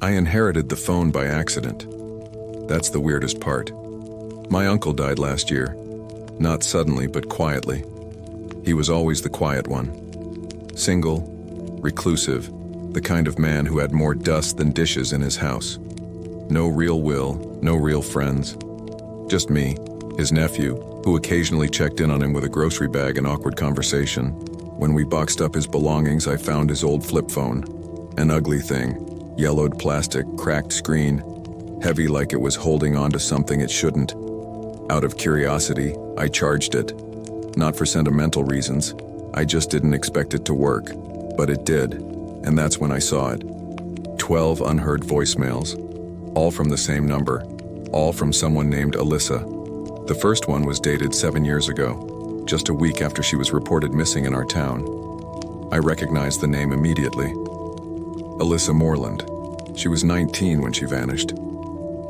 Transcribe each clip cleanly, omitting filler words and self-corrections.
I inherited the phone by accident. That's the weirdest part. My uncle died last year. Not suddenly, but quietly. He was always the quiet one. Single, reclusive, the kind of man who had more dust than dishes in his house. No real will, no real friends. Just me, his nephew, who occasionally checked in on him with a grocery bag and awkward conversation. When we boxed up his belongings, I found his old flip phone. An ugly thing, yellowed plastic, cracked screen, heavy like it was holding on to something it shouldn't. Out of curiosity, I charged it. Not for sentimental reasons, I just didn't expect it to work. But it did, and that's when I saw it. 12 unheard voicemails, all from the same number, all from someone named Alyssa. The first one was dated 7 years ago, just a week after she was reported missing in our town. I recognized the name immediately. Alyssa Moreland. She was 19 when she vanished.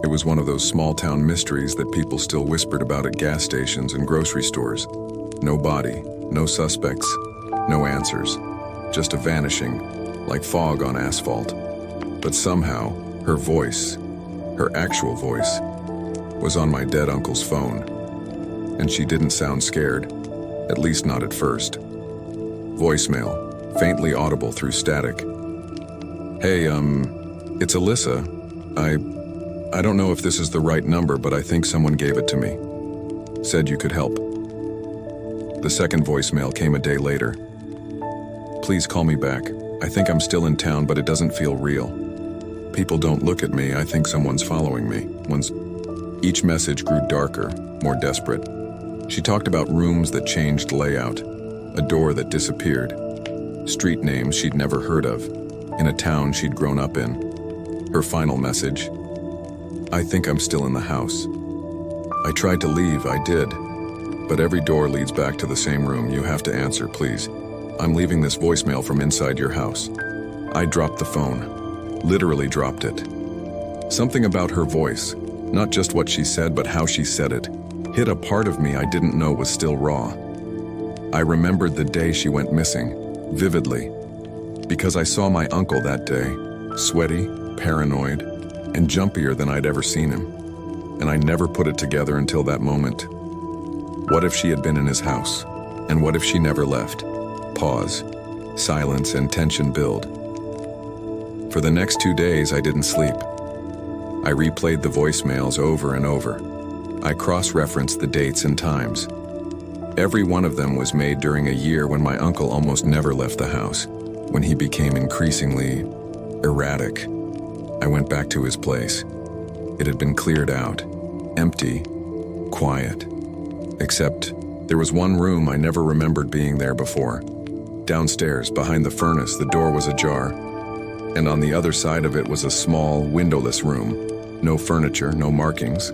It was one of those small-town mysteries that people still whispered about at gas stations and grocery stores. No body, no suspects, no answers. Just a vanishing, like fog on asphalt. But somehow, her voice, her actual voice, was on my dead uncle's phone. And she didn't sound scared, at least not at first. Voicemail, faintly audible through static. Hey, it's Alyssa. I don't know if this is the right number, but I think someone gave it to me. Said you could help. The second voicemail came a day later. Please call me back. I think I'm still in town, but it doesn't feel real. People don't look at me. I think someone's following me. Each message grew darker, more desperate. She talked about rooms that changed layout, a door that disappeared, street names she'd never heard of, in a town she'd grown up in. Her final message: I think I'm still in the house. I tried to leave, I did. But every door leads back to the same room. You have to answer, please. I'm leaving this voicemail from inside your house. I dropped the phone. Literally dropped it. Something about her voice, not just what she said, but how she said it, hit a part of me I didn't know was still raw. I remembered the day she went missing, vividly, because I saw my uncle that day, sweaty, paranoid, and jumpier than I'd ever seen him. And I never put it together until that moment. What if she had been in his house? And what if she never left? Pause. Silence and tension build. For the next 2 days, I didn't sleep. I replayed the voicemails over and over. I cross-referenced the dates and times. Every one of them was made during a year when my uncle almost never left the house, when he became increasingly erratic. I went back to his place. It had been cleared out, empty, quiet. Except there was one room I never remembered being there before. Downstairs, behind the furnace, the door was ajar, and on the other side of it was a small, windowless room. No furniture, no markings.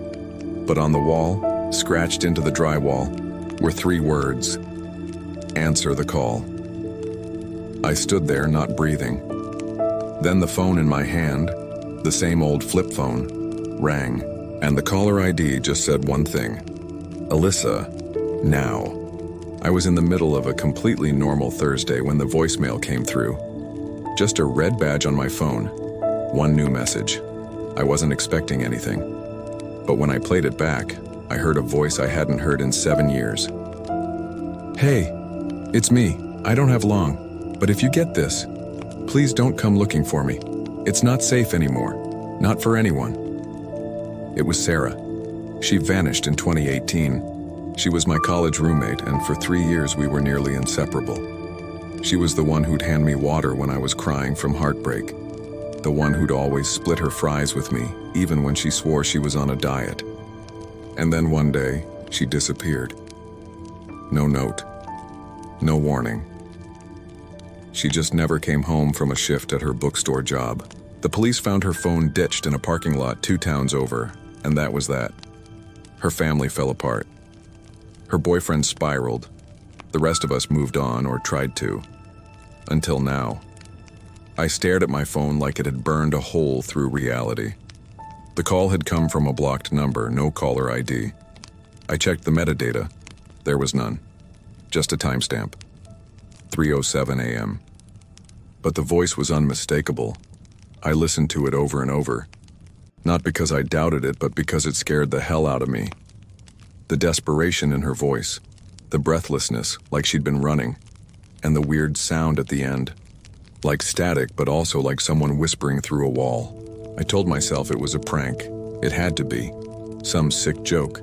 But on the wall, scratched into the drywall, were 3 words: answer the call. I stood there, not breathing. Then the phone in my hand, the same old flip phone, rang, and the caller ID just said one thing: Alyssa, now. I was in the middle of a completely normal Thursday when the voicemail came through. Just a red badge on my phone. One new message. I wasn't expecting anything. But when I played it back, I heard a voice I hadn't heard in 7 years. Hey, it's me. I don't have long. But if you get this, please don't come looking for me. It's not safe anymore. Not for anyone. It was Sarah. She vanished in 2018. She was my college roommate, and for 3 years we were nearly inseparable. She was the one who'd hand me water when I was crying from heartbreak. The one who'd always split her fries with me, even when she swore she was on a diet. And then one day, she disappeared. No note. No warning. She just never came home from a shift at her bookstore job. The police found her phone ditched in a parking lot 2 towns over, and that was that. Her family fell apart. Her boyfriend spiraled. The rest of us moved on, or tried to. Until now. I stared at my phone like it had burned a hole through reality. The call had come from a blocked number, no caller ID. I checked the metadata. There was none. Just a timestamp. 3:07 a.m. But the voice was unmistakable. I listened to it over and over, not because I doubted it, but because it scared the hell out of me. The desperation in her voice, the breathlessness, like she'd been running, and the weird sound at the end, like static, but also like someone whispering through a wall. I told myself it was a prank. It had to be. Some sick joke.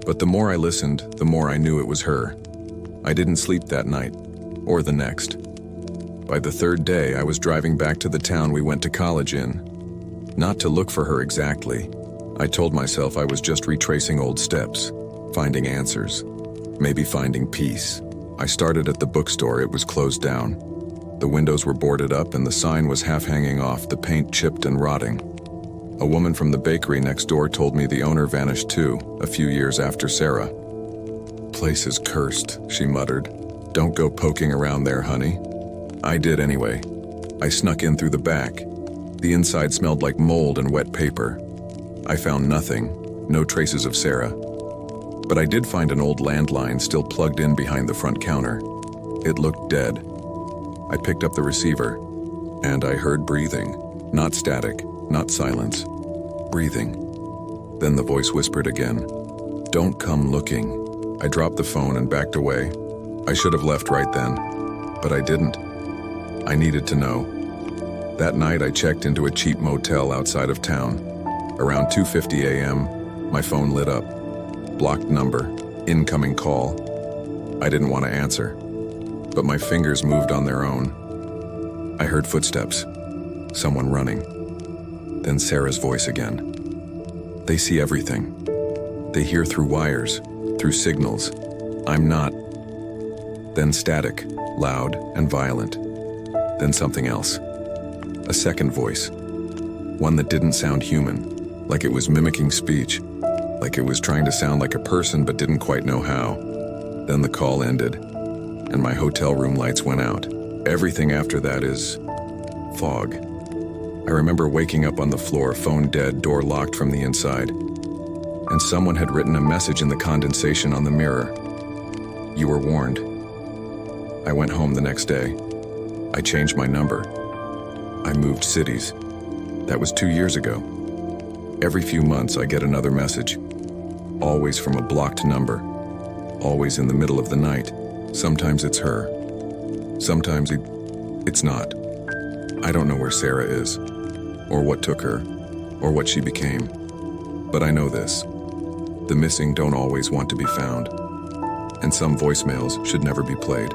But the more I listened, the more I knew it was her. I didn't sleep that night, or the next. By the third day, I was driving back to the town we went to college in. Not to look for her exactly. I told myself I was just retracing old steps, finding answers, maybe finding peace. I started at the bookstore. It was closed down. The windows were boarded up and the sign was half hanging off, the paint chipped and rotting. A woman from the bakery next door told me the owner vanished too, a few years after Sarah. "Place is cursed," she muttered. "Don't go poking around there, honey." I did anyway. I snuck in through the back. The inside smelled like mold and wet paper. I found nothing, no traces of Sarah. But I did find an old landline still plugged in behind the front counter. It looked dead. I picked up the receiver, and I heard breathing. Not static, not silence. Breathing. Then the voice whispered again. "Don't come looking." I dropped the phone and backed away. I should have left right then, but I didn't. I needed to know. That night I checked into a cheap motel outside of town. Around 2:50 a.m., my phone lit up. Blocked number, incoming call. I didn't want to answer, but my fingers moved on their own. I heard footsteps, someone running. Then Sarah's voice again. "They see everything. They hear through wires, through signals. I'm not." Then static, loud and violent. Then something else. A second voice. One that didn't sound human, like it was mimicking speech, like it was trying to sound like a person but didn't quite know how. Then the call ended, and my hotel room lights went out. Everything after that is fog. I remember waking up on the floor, phone dead, door locked from the inside. And someone had written a message in the condensation on the mirror. "You were warned." I went home the next day. I changed my number. I moved cities. That was 2 years ago. Every few months I get another message. Always from a blocked number. Always in the middle of the night. Sometimes it's her. Sometimes it's not. I don't know where Sarah is, or what took her, or what she became. But I know this. The missing don't always want to be found. And some voicemails should never be played.